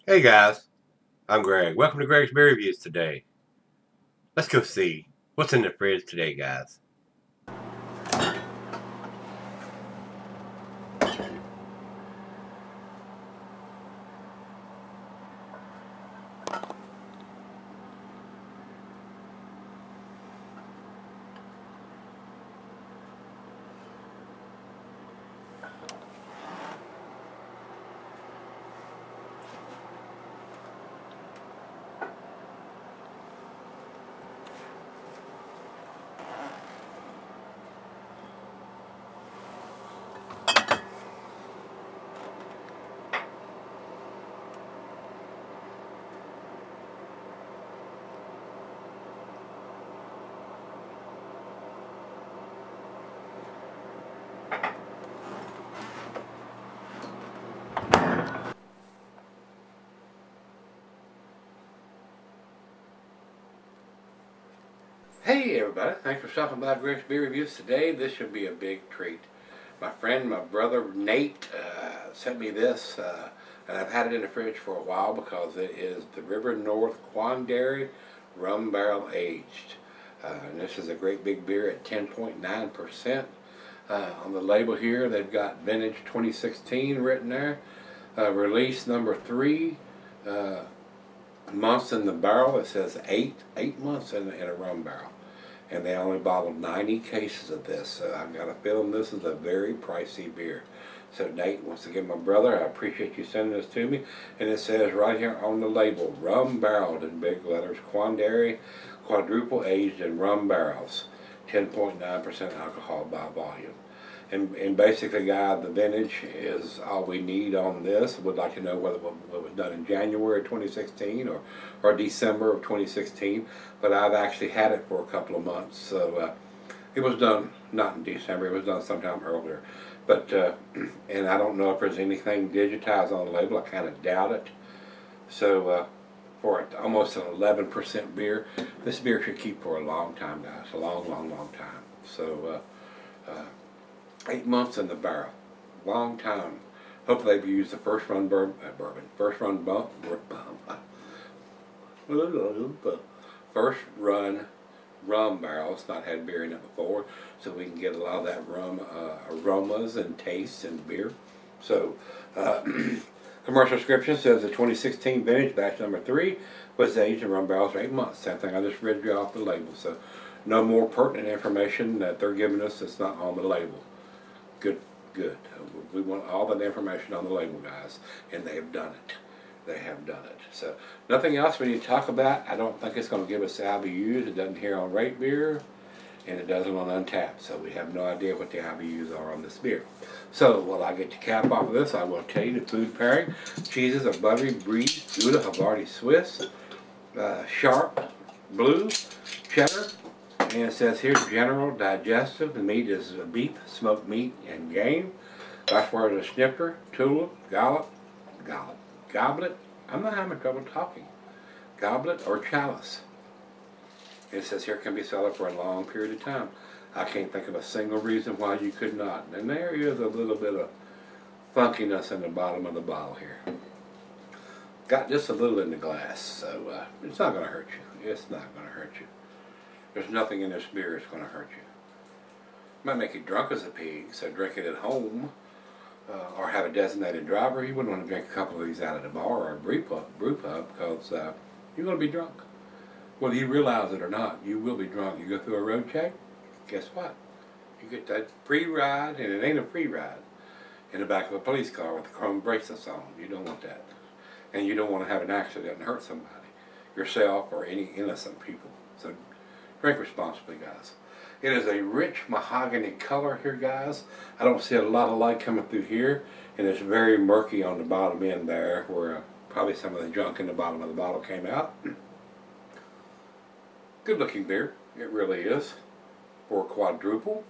Hey guys, I'm Greg. Welcome to Gregsbeerreviews today. Let's go see what's in the fridge today, guys. Hey everybody, thanks for stopping by Gregsbeerreviews today. This should be a big treat. My friend, my brother Nate sent me this, and I've had it in the fridge for a while because it is the River North Quandary Rum Barrel Aged. And this is a great big beer at 10.9%. On the label here, they've got vintage 2016 written there. Release number 3. Months in the barrel. It says eight months in a rum barrel, and they only bottled 90 cases of this, so I've got a feeling this is a very pricey beer. So Nate, once again, my brother, I appreciate you sending this to me. And it says right here on the label, rum barreled in big letters, Quandary, quadruple aged in rum barrels, 10.9% alcohol by volume. And basically, guys, the vintage is all we need on this. Would like to know whether it was done in January of 2016 or December of 2016. But I've actually had it for a couple of months. So it was done not in December. It was done sometime earlier. But and I don't know if there's anything digitized on the label. I kind of doubt it. So for almost an 11% beer, this beer should keep for a long time, guys. A long, long, long time. So 8 months in the barrel, long time. Hopefully they've used the first run first run first run rum barrel. It's not had beer in it before, so we can get a lot of that rum aromas and tastes in beer. So commercial description says the 2016 vintage batch number 3 was aged in rum barrels for 8 months. Same thing I just read you off the label. So no more pertinent information that they're giving us that's not on the label. Good, good. We want all that information on the label, guys, and they have done it. They have done it. So nothing else we need to talk about. I don't think it's going to give us the IBUs. It doesn't here on Rate Beer, and it doesn't on Untapped. So we have no idea what the IBUs are on this beer. So while I get the cap off of this, I will tell you the food pairing. Cheeses are buttery brie, Gouda, Havarti Swiss, sharp, blue, cheddar. And it says here, general digestive. The meat is beef, smoked meat, and game. Glassware is a snifter, tulip, goblet. I'm not having trouble talking. Goblet or chalice. It says here can be sold for a long period of time. I can't think of a single reason why you could not. And there is a little bit of funkiness in the bottom of the bottle here. Got just a little in the glass, so it's not going to hurt you. It's not going to hurt you. There's nothing in this beer that's going to hurt you. It might make you drunk as a pig, so drink it at home or have a designated driver. You wouldn't want to drink a couple of these out at a bar or a brew pub because you're going to be drunk. Whether you realize it or not, you will be drunk. You go through a road check, guess what? You get that free ride, and it ain't a free ride, in the back of a police car with the chrome bracelets on. You don't want that. And you don't want to have an accident and hurt somebody, yourself or any innocent people. So drink responsibly, guys. It is a rich mahogany color here, guys. I don't see a lot of light coming through here, and it's very murky on the bottom end there, where probably some of the junk in the bottom of the bottle came out. Good looking beer, it really is, for quadruple.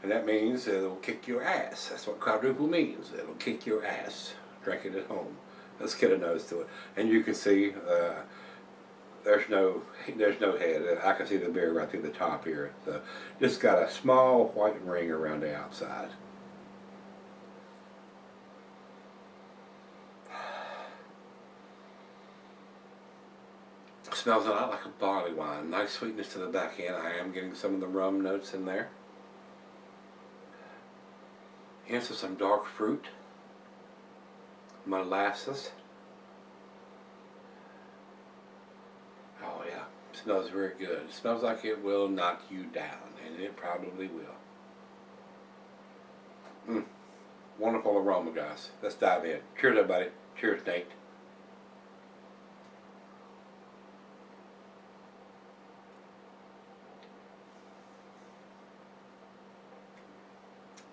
And that means it'll kick your ass. That's what quadruple means. It'll kick your ass. Drink it at home. Let's get a nose to it. And you can see there's no head. I can see the beer right through the top here. So just got a small white ring around the outside. Smells a lot like a barley wine. Nice sweetness to the back end. I am getting some of the rum notes in there. Hints of some dark fruit, molasses. Oh yeah, smells very good. It smells like it will knock you down, and it probably will. Wonderful aroma, guys. Let's dive in. Cheers, everybody. Cheers, Nate.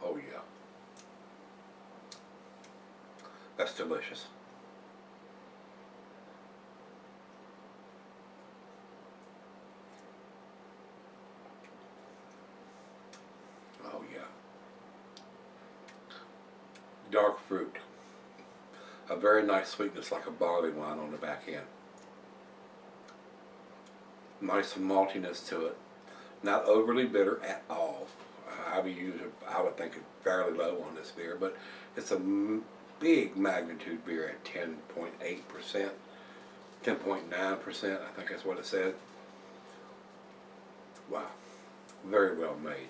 Oh yeah. That's delicious. Oh yeah. Dark fruit. A very nice sweetness like a barley wine on the back end. Nice maltiness to it. Not overly bitter at all. I would think it's fairly low on this beer, but it's a big magnitude beer at 10.8%, 10.9%, I think that's what it said. Wow, very well made.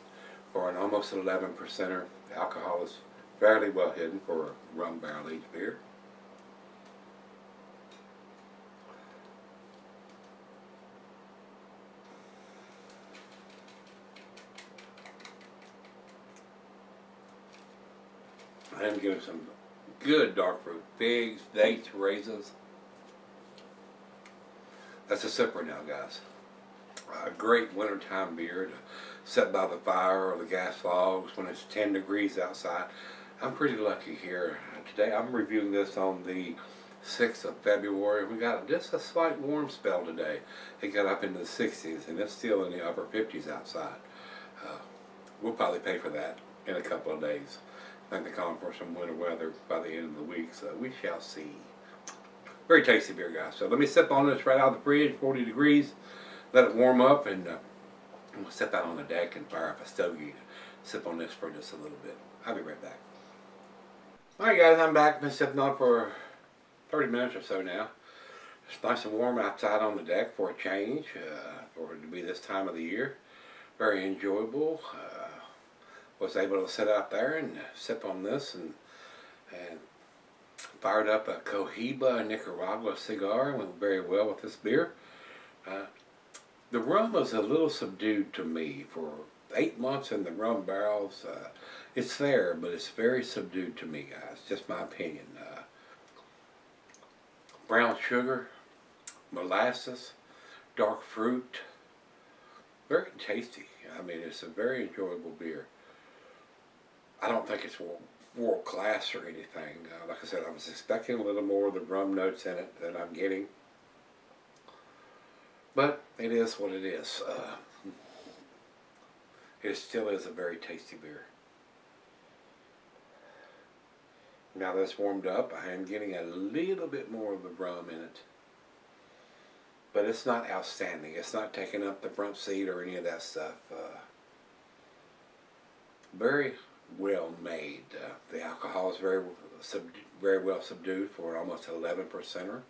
For an almost 11%er, alcohol is fairly well hidden for a rum barrel aged beer. I am getting some good dark fruit, figs, dates, raisins. That's a sipper now, guys. A great wintertime beer to sit by the fire or the gas logs when it's 10 degrees outside. I'm pretty lucky here. Today I'm reviewing this on the 6th of February. We got just a slight warm spell today. It got up into the 60s and it's still in the upper 50s outside. We'll probably pay for that in a couple of days. I think they're calling for some winter weather by the end of the week, so we shall see. Very tasty beer, guys. So let me sip on this right out of the fridge, 40 degrees. Let it warm up, and we'll sit out on the deck and fire up a stogie. Sip on this for just a little bit. I'll be right back. Alright, guys, I'm back. Been sipping on for 30 minutes or so now. It's nice and warm outside on the deck for a change, for it to be this time of the year. Very enjoyable. Was able to sit out there and sip on this and fired up a Cohiba Nicaragua cigar. Went very well with this beer. The rum was a little subdued to me for 8 months in the rum barrels. It's there, but it's very subdued to me, guys. Just my opinion. Brown sugar, molasses, dark fruit. Very tasty. I mean, it's a very enjoyable beer. I don't think it's world class or anything. Like I said, I was expecting a little more of the rum notes in it than I'm getting. But it is what it is. It still is a very tasty beer. Now that it's warmed up, I am getting a little bit more of the rum in it. But it's not outstanding. It's not taking up the front seat or any of that stuff. Very well made. The alcohol is very well subdued for an almost 11%er.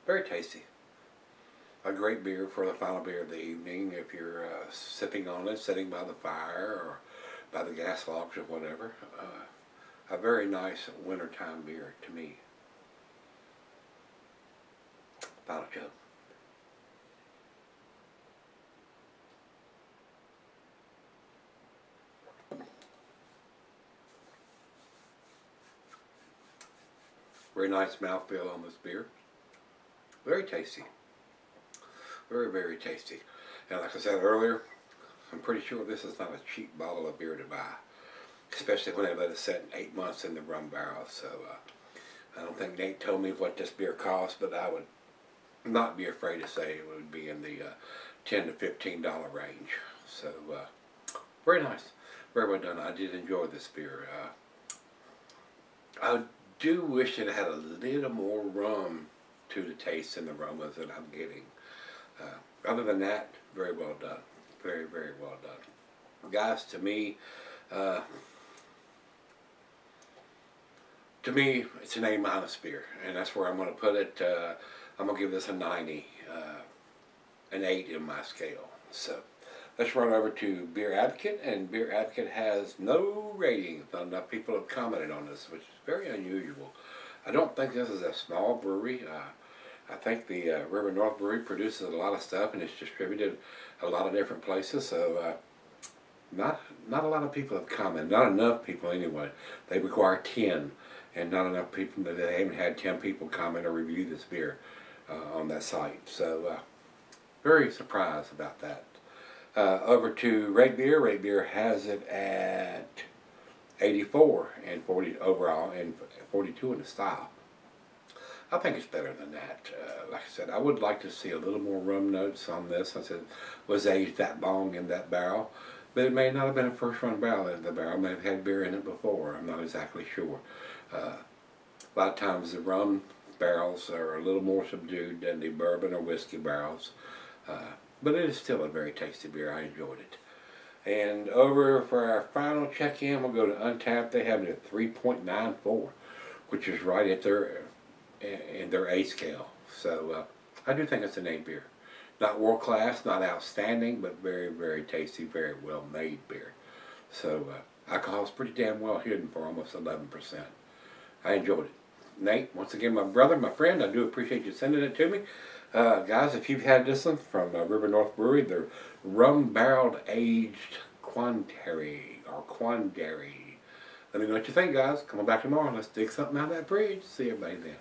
Very tasty. A great beer for the final beer of the evening if you're sipping on it, sitting by the fire or by the gas logs or whatever. A very nice wintertime beer to me. Final joke. Very nice mouthfeel on this beer. Very tasty. Very, very tasty. And like I said earlier, I'm pretty sure this is not a cheap bottle of beer to buy. Especially when they let it sit 8 months in the rum barrel. So I don't think Nate told me what this beer cost, but I would not be afraid to say it would be in the $10 to $15 range. So very nice. Very well done. I did enjoy this beer. I do wish it had a little more rum to the taste and aromas that I'm getting. Other than that, very well done. Very, very well done. Guys, to me, it's an A- beer, and that's where I'm going to put it. I'm going to give this a 90, an 8 in my scale. So let's run over to Beer Advocate, and Beer Advocate has no ratings. Not enough people have commented on this, which is very unusual. I don't think this is a small brewery. I think the River North Brewery produces a lot of stuff and it's distributed a lot of different places. So not a lot of people have commented. Not enough people anyway. They require 10, and not enough people. They haven't had 10 people comment or review this beer on that site. So very surprised about that. Over to Rate Beer. Rate Beer has it at 84 and 40 overall and 42 in the style. I think it's better than that. Like I said, I would like to see a little more rum notes on this. I said, was aged that long in that barrel? But it may not have been a first run barrel in the barrel. It may have had beer in it before. I'm not exactly sure. A lot of times the rum barrels are a little more subdued than the bourbon or whiskey barrels. But it is still a very tasty beer. I enjoyed it. And over for our final check-in, we'll go to Untapped. They have it at 3.94, which is right at their A scale. So I do think it's an A beer. Not world class, not outstanding, but very, very tasty, very well made beer. So alcohol's pretty damn well hidden for almost 11%. I enjoyed it. Nate, once again, my brother, my friend, I do appreciate you sending it to me. Guys, if you've had this one from River North Brewery, the rum barreled aged Quandary. Let me know what you think, guys. Come on back tomorrow. Let's dig something out of that bridge. See everybody then.